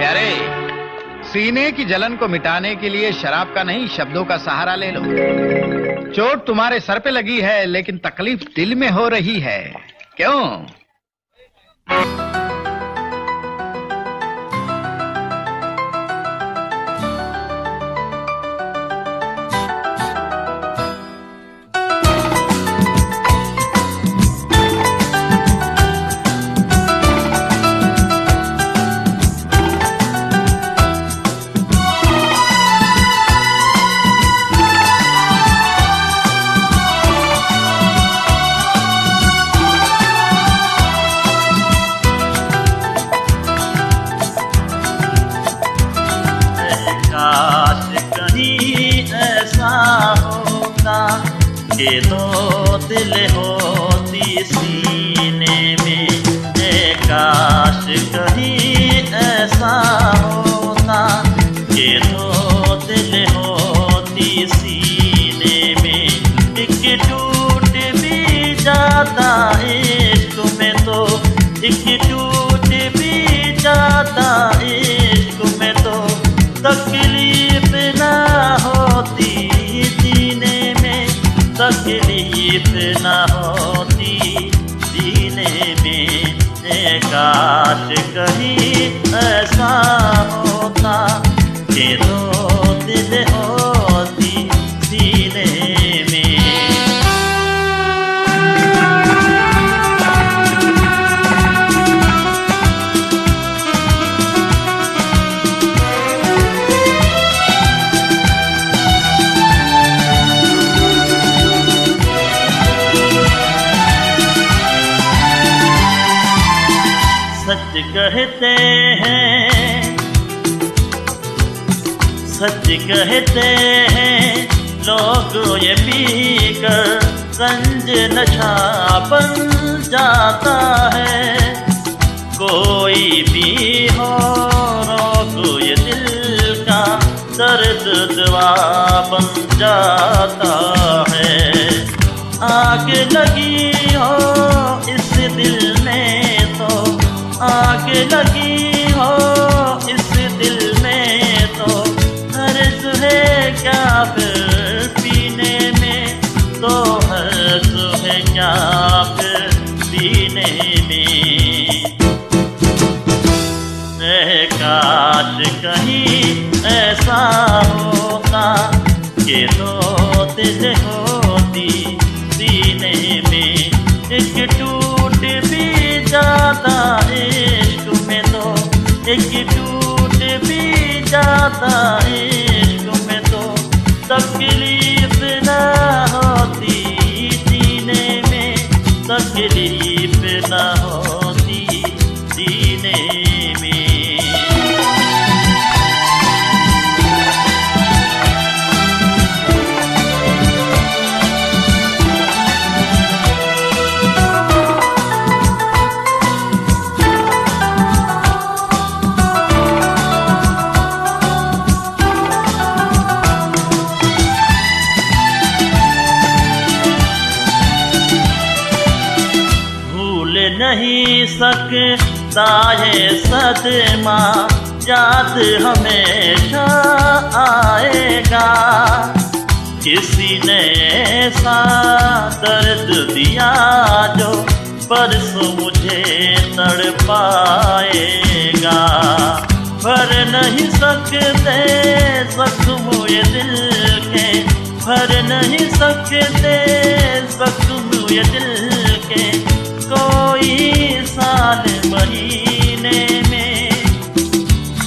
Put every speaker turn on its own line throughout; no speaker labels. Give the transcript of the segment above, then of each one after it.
प्यारे, सीने की जलन को मिटाने के लिए शराब का नहीं शब्दों का सहारा ले लो। चोट तुम्हारे सर पे लगी है लेकिन तकलीफ दिल में हो रही है, क्यों?
के दो दिल होती सीने में, काश कहीं ऐसा होता कि दो दिल होती सीने में। एक टूट भी जाता इश्क में तो, एक टूट भी जाता इश्क में तो, तकलीफ ना होती जीने में, तकलीफ ना होती जीने में। काश कहीं ऐसा होता कि दो दिल होती सीने में। सच कहते हैं, सच कहते हैं लोग ये पीकर रंज नशा बन जाता है। कोई भी हो रोग ये दिल का दर्द दवा बन जाता है। आग लगी हो इस दिल में तो, आग लगी हो इस दिल में तो, हर्ज है क्या फिर पीने में, तो हर्ज है क्या फिर पीने में। काश कहीं ऐसा होता कि दो दिल होती सीने में। एक टूट भी जाता इश्क में तो, एक टूट भी जाता इश्क में तो, तकलीफ ना होती जीने में, तकलीफ ना होती जीने में। नहीं सकता ये सदमा, याद हमेशा आएगा। किसी ने ऐसा दर्द दिया जो परसों मुझे तड़पाएगा। भर नहीं सकते जख्म ये दिल के, भर नहीं सकते जख्म ये दिल के। कोई साल महीने में,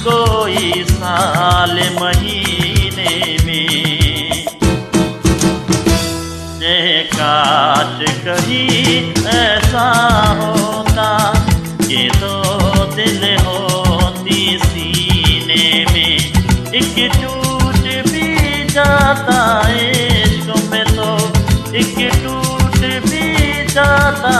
कोई साल महीने में। काश कहीं ऐसा होता कि दो दिल होती सीने में। एक टूट भी जाता इश्क में तो, एक टूट भी जाता